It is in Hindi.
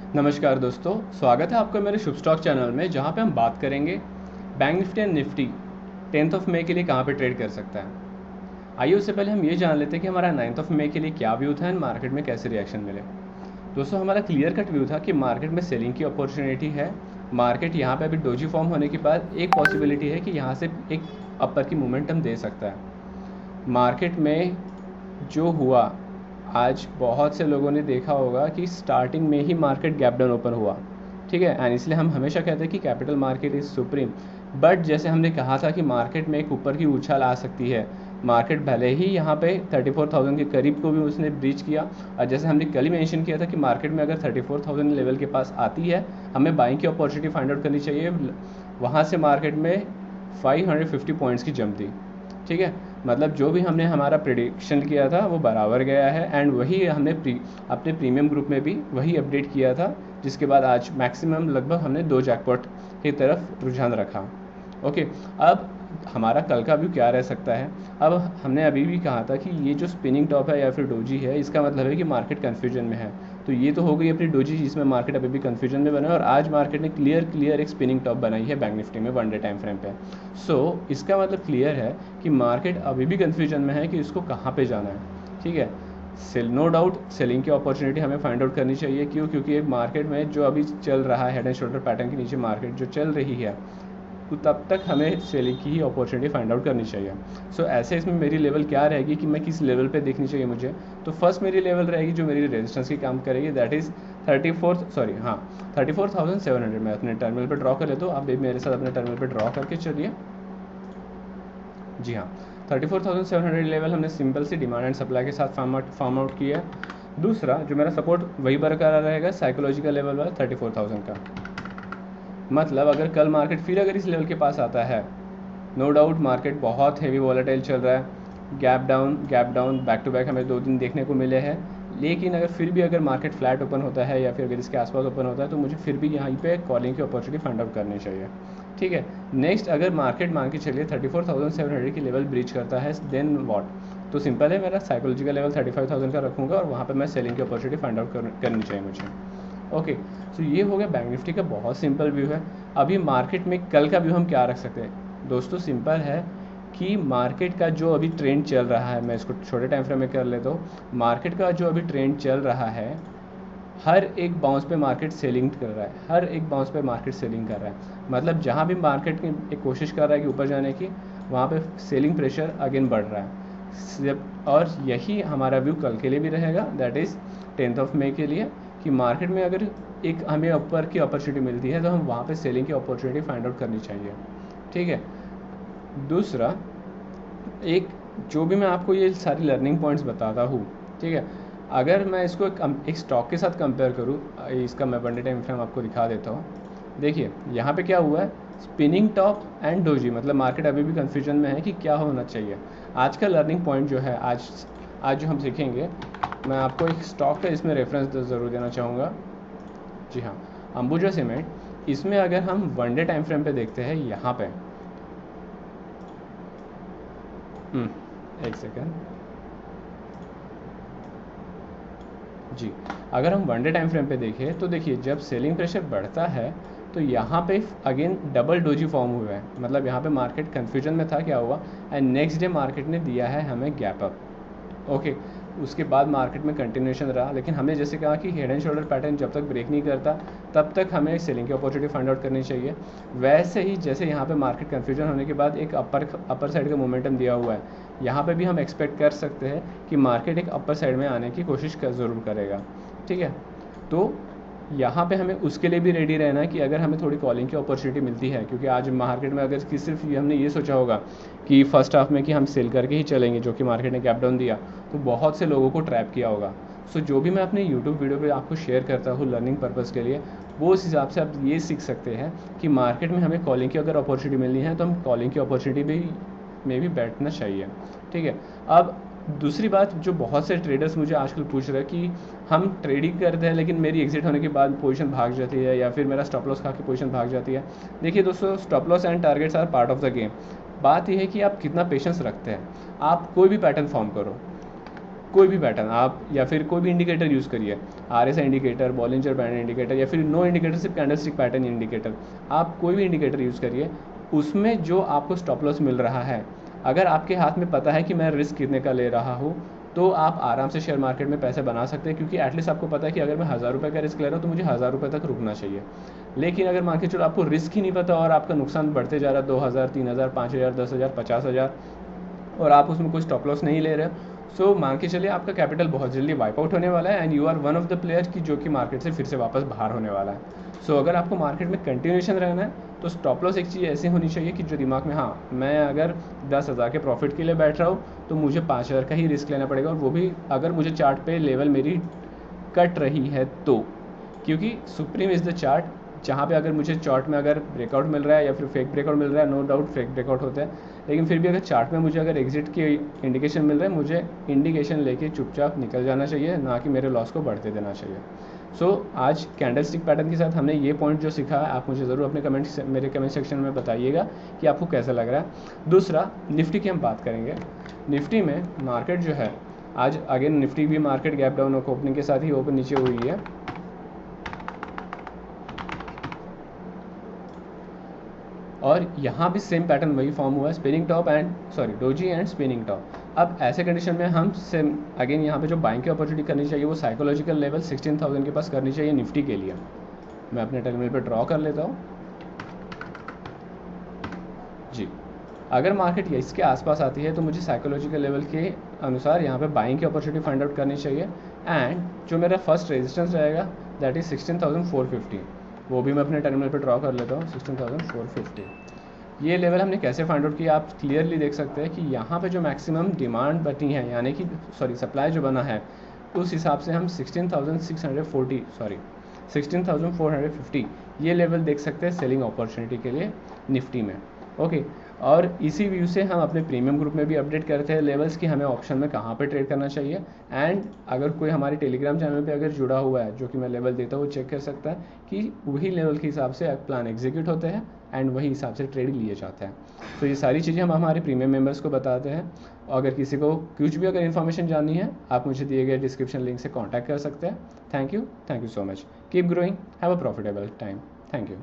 नमस्कार दोस्तों, स्वागत है आपका मेरे शुभ स्टॉक चैनल में, जहां पे हम बात करेंगे बैंक निफ्टी एंड निफ्टी 10 मई के लिए कहां पे ट्रेड कर सकता है। आइए उससे पहले हम ये जान लेते हैं कि हमारा 9 मई के लिए क्या व्यू था एंड मार्केट में कैसे रिएक्शन मिले। दोस्तों, हमारा क्लियर कट व्यू था कि मार्केट में सेलिंग की अपॉर्चुनिटी है। मार्केट यहाँ पे अभी डोजी फॉर्म होने के बाद एक पॉसिबिलिटी है कि यहाँ से एक अपर की मोमेंटम दे सकता है। मार्केट में जो हुआ, आज बहुत से लोगों ने देखा होगा कि स्टार्टिंग में ही मार्केट गैप डाउन ओपन हुआ, ठीक है। एंड इसलिए हम हमेशा कहते हैं कि capital market is supreme. But जैसे हमने कहा था कि मार्केट में एक ऊपर की उछाल आ सकती है। मार्केट भले ही यहाँ पे 34,000 के करीब को भी उसने ब्रीच किया, और जैसे हमने कल ही मेंशन किया था कि मार्केट में अगर 34,000 लेवल के पास आती है, हमें बाइंग की अपॉर्चुनिटी फाइंड आउट करनी चाहिए। वहाँ से मार्केट में 550 पॉइंट्स की जंप थी, ठीक है। मतलब जो भी हमने हमारा प्रेडिक्शन किया था वो बराबर गया है। एंड वही हमने अपने प्रीमियम ग्रुप में भी वही अपडेट किया था, जिसके बाद आज मैक्सिमम लगभग हमने 2 जैकपॉट की तरफ रुझान रखा। ओके, अब हमारा कल का व्यू क्या रह सकता है। अब हमने अभी भी कहा था कि ये जो स्पिनिंग टॉप है या फिर डोजी है, इसका मतलब है कि मार्केट कन्फ्यूजन में है। तो ये तो हो गई अपनी डोजी, जिसमें मार्केट अभी भी कन्फ्यूजन में बना है, और आज मार्केट ने क्लियर एक स्पिनिंग टॉप बनाई है बैंक निफ्टी में 1 डे टाइम फ्रेम पे। सो इसका मतलब क्लियर है कि मार्केट अभी भी कन्फ्यूजन में है कि इसको कहाँ पे जाना है, ठीक है। नो डाउट सेलिंग की अपॉर्चुनिटी हमें फाइंड आउट करनी चाहिए। क्योंकि एक मार्केट में जो अभी चल रहा है, हेड एंड शोल्डर पैटर्न के नीचे मार्केट जो चल रही है, तो तब तक हमें सेलिंग की ही अपॉर्चुनिटी फाइंड आउट करनी चाहिए। सो ऐसे इसमें मेरी लेवल क्या रहेगी कि मैं किस लेवल पे देखनी चाहिए मुझे। तो फर्स्ट मेरी लेवल रहेगी जो मेरी रेजिस्टेंस की काम करेगी, दैट इज़ 34,700। मैं अपने टर्मिनल पे ड्रॉ कर लेता हूँ, आप भी मेरे साथ अपने टर्मिनल पे ड्रॉ करके चलिए। जी हाँ, 34,700 लेवल हमने सिंपल सी डिमांड एंड सप्लाई के साथ फार्म आउट किया है। दूसरा जो मेरा सपोर्ट वही बरकरार रहेगा, साइकोलॉजिकल लेवल वाला 34,000 का। मतलब अगर कल मार्केट फिर अगर इस लेवल के पास आता है, नो डाउट मार्केट बहुत हेवी वॉलेटाइल चल रहा है, gap down back to back हमें 2 दिन देखने को मिले हैं। लेकिन अगर फिर भी अगर मार्केट फ्लैट ओपन होता है या फिर अगर इसके आसपास ओपन होता है, तो मुझे फिर भी यहाँ पे कॉलिंग की अपॉर्चुनिटी फाइंड आउट करनी चाहिए, ठीक है। नेक्स्ट, अगर मार्केट मान के चलिए 34,700 की लेवल ब्रीच करता है, देन वॉट। तो सिंपल है, मेरा साइकोलॉजिकल लेवल 35,000 का रखूँगा और वहाँ पर मैं सेलिंग की अपॉर्चुनिटी फाइंड आउट करनी चाहिए मुझे। ओके, सो ये हो गया बैंक निफ्टी का बहुत सिंपल व्यू है। अभी मार्केट में कल का व्यू हम क्या रख सकते हैं दोस्तों, सिंपल है कि मार्केट का जो अभी ट्रेंड चल रहा है, मैं इसको छोटे टाइम फ्रेम में कर लेता हूँ। मार्केट का जो अभी ट्रेंड चल रहा है, हर एक बाउंस पे मार्केट सेलिंग कर रहा है, हर एक बाउंस पे मार्केट सेलिंग कर रहा है। मतलब जहाँ भी मार्केट की एक कोशिश कर रहा है कि ऊपर जाने की, वहाँ पे सेलिंग प्रेशर अगेन बढ़ रहा है। और यही हमारा व्यू कल के लिए भी रहेगा, दैट इज़ 10 मई के लिए, कि मार्केट में अगर एक हमें ऊपर की अपॉर्चुनिटी मिलती है तो हम वहाँ पे सेलिंग की अपॉर्चुनिटी फाइंड आउट करनी चाहिए, ठीक है। दूसरा, एक जो भी मैं आपको ये सारी लर्निंग पॉइंट्स बताता हूँ, ठीक है, अगर मैं इसको एक स्टॉक के साथ कंपेयर करूँ, इसका मैं 1 डे टाइम फ्रेम आपको दिखा देता हूँ। देखिए यहाँ पे क्या हुआ है, स्पिनिंग टॉप एंड डोजी, मतलब मार्केट अभी भी कन्फ्यूजन में है कि क्या होना चाहिए। आज का लर्निंग पॉइंट जो है, आज जो हम सीखेंगे, मैं आपको एक स्टॉक का इसमें रेफरेंस ज़रूर देना चाहूँगा। जी हाँ, अंबुजा सीमेंट। इसमें अगर हम 1 डे टाइम फ्रेम पे देखते हैं, यहाँ पे एक सेकेंड जी, अगर हम 1 डे टाइम फ्रेम पे देखें तो देखिए, जब सेलिंग प्रेशर बढ़ता है तो यहाँ पे अगेन डबल डोजी फॉर्म हुआ है। मतलब यहाँ पे मार्केट कन्फ्यूजन में था, क्या हुआ, एंड नेक्स्ट डे मार्केट ने दिया है हमें गैप अप। ओके, उसके बाद मार्केट में कंटिन्यूएशन रहा, लेकिन हमने जैसे कहा कि हेड एंड शोल्डर पैटर्न जब तक ब्रेक नहीं करता तब तक हमें सेलिंग की अपॉर्चुनिटी फाइंड आउट करनी चाहिए। वैसे ही जैसे यहाँ पे मार्केट कन्फ्यूजन होने के बाद एक अपर साइड का मोमेंटम दिया हुआ है, यहाँ पे भी हम एक्सपेक्ट कर सकते हैं कि मार्केट एक अपर साइड में आने की कोशिश ज़रूर करेगा, ठीक है। तो यहाँ पे हमें उसके लिए भी रेडी रहना है कि अगर हमें थोड़ी कॉलिंग की अपॉर्चुनिटी मिलती है, क्योंकि आज मार्केट में अगर कि सिर्फ हमने ये सोचा होगा कि फर्स्ट हाफ में कि हम सेल करके ही चलेंगे, जो कि मार्केट ने गैप डाउन दिया, तो बहुत से लोगों को ट्रैप किया होगा। सो जो भी मैं अपने यूट्यूब वीडियो पे आपको शेयर करता हूँ लर्निंग पर्पज़ के लिए, वो उस हिसाब से आप ये सीख सकते हैं कि मार्केट में हमें कॉलिंग की अगर अपॉर्चुनिटी मिलनी है तो हम कॉलिंग की अपॉर्चुनिटी भी में भी बैठना चाहिए, ठीक है। अब दूसरी बात जो बहुत से ट्रेडर्स मुझे आजकल पूछ रहे हैं कि हम ट्रेडिंग करते हैं लेकिन मेरी एग्जिट होने के बाद पोजीशन भाग जाती है या फिर मेरा स्टॉप लॉस खा के पोजीशन भाग जाती है। देखिए दोस्तों, stop loss and targets are part of the game. बात यह है कि आप कितना पेशेंस रखते हैं। आप कोई भी पैटर्न फॉर्म करो, कोई भी पैटर्न आप या फिर कोई भी इंडिकेटर यूज़ करिए, RSI indicator, Bollinger band indicator, या फिर नो इंडिकेटर, सिर्फ कैंडलस्टिक पैटर्न इंडिकेटर, आप कोई भी इंडिकेटर यूज़ करिए, उसमें जो आपको स्टॉप लॉस मिल रहा है, अगर आपके हाथ में पता है कि मैं रिस्क कितने का ले रहा हूँ, तो आप आराम से शेयर मार्केट में पैसे बना सकते हैं, क्योंकि एटलीस्ट आपको पता है कि अगर मैं 1000 रुपये का रिस्क ले रहा हूँ तो मुझे 1000 रुपये तक रुकना चाहिए। लेकिन अगर मान के चलो आपको रिस्क ही नहीं पता और आपका नुकसान बढ़ते जा रहा है 2000, 3000, 5000, 10,000, 50,000, और आप उसमें कोई स्टॉप लॉस नहीं ले रहे, सो मान के चलिए आपका कैपिटल बहुत जल्दी वाइप आउट होने वाला है, and you are one of the player की जो कि मार्केट से फिर से वापस बाहर होने वाला है। सो अगर आपको मार्केट में कंटिन्यूएशन रहना है तो स्टॉप लॉस एक चीज़ ऐसी होनी चाहिए कि जो दिमाग में, हाँ मैं अगर 10,000 के प्रॉफिट के लिए बैठ रहा हूँ तो मुझे 5,000 का ही रिस्क लेना पड़ेगा, और वो भी अगर मुझे चार्ट पे लेवल मेरी कट रही है तो, क्योंकि सुप्रीम इज़ द चार्ट, जहाँ पे अगर मुझे चार्ट में अगर ब्रेकआउट मिल रहा है या फिर फेक ब्रेकआउट मिल रहा है, नो डाउट फेक ब्रेकआउट होता है, लेकिन फिर भी अगर चार्ट में मुझे अगर एग्जिट की इंडिकेशन मिल रहा है, मुझे इंडिकेशन लेके चुपचाप निकल जाना चाहिए, ना कि मेरे लॉस को बढ़ते देना चाहिए। सो आज कैंडलस्टिक पैटर्न के साथ हमने ये पॉइंट जो सीखा है, आप मुझे ज़रूर अपने मेरे कमेंट सेक्शन में बताइएगा कि आपको कैसा लग रहा है। दूसरा, निफ्टी की हम बात करेंगे। निफ्टी में मार्केट जो है आज अगेन, निफ्टी भी मार्केट गैप डाउन ओपनिंग के साथ ही ओपन नीचे हुई है, और यहाँ भी सेम पैटर्न वही फॉर्म हुआ है, spinning top and doji and spinning top. अब ऐसे कंडीशन में हम सेम अगेन यहाँ पे जो बाइंग की अपॉर्चुनिटी करनी चाहिए वो साइकोलॉजिकल लेवल 16,000 के पास करनी चाहिए निफ्टी के लिए। मैं अपने टर्मिनल पे ड्रॉ कर लेता हूँ जी। अगर मार्केट इसके आसपास आती है तो मुझे साइकोलॉजिकल लेवल के अनुसार यहाँ पे बाइंग की अपॉर्चुनिटी फाइंड आउट करनी चाहिए, एंड जो मेरा फर्स्ट रेजिस्टेंस रहेगा दैट इज 16,450, वो भी मैं अपने टर्मिनल पे ड्रॉ कर लेता हूँ, 16,450। ये लेवल हमने कैसे फाइंड आउट किया, आप क्लियरली देख सकते हैं कि यहाँ पे जो मैक्सिमम डिमांड बनी है, यानी कि सप्लाई जो बना है, उस हिसाब से हम 16,450 ये लेवल देख सकते हैं सेलिंग अपॉर्चुनिटी के लिए निफ्टी में। ओके, और इसी व्यू से हम अपने प्रीमियम ग्रुप में भी अपडेट करते हैं लेवल्स कि हमें ऑप्शन में कहाँ पे ट्रेड करना चाहिए, एंड अगर कोई हमारे टेलीग्राम चैनल पे अगर जुड़ा हुआ है जो कि मैं लेवल देता हूँ, वो चेक कर सकता है कि वही लेवल के हिसाब से प्लान एग्जीक्यूट होते हैं एंड वही हिसाब से ट्रेड लिए जाते हैं। तो ये सारी चीज़ें हम हमारे प्रीमियम मेंबर्स को बताते हैं। अगर किसी को कुछ भी अगर इन्फॉर्मेशन जाननी है, आप मुझे दिए गए डिस्क्रिप्शन लिंक से कॉन्टैक्ट कर सकते हैं। Thank you so much, keep growing, have a profitable time, thank you.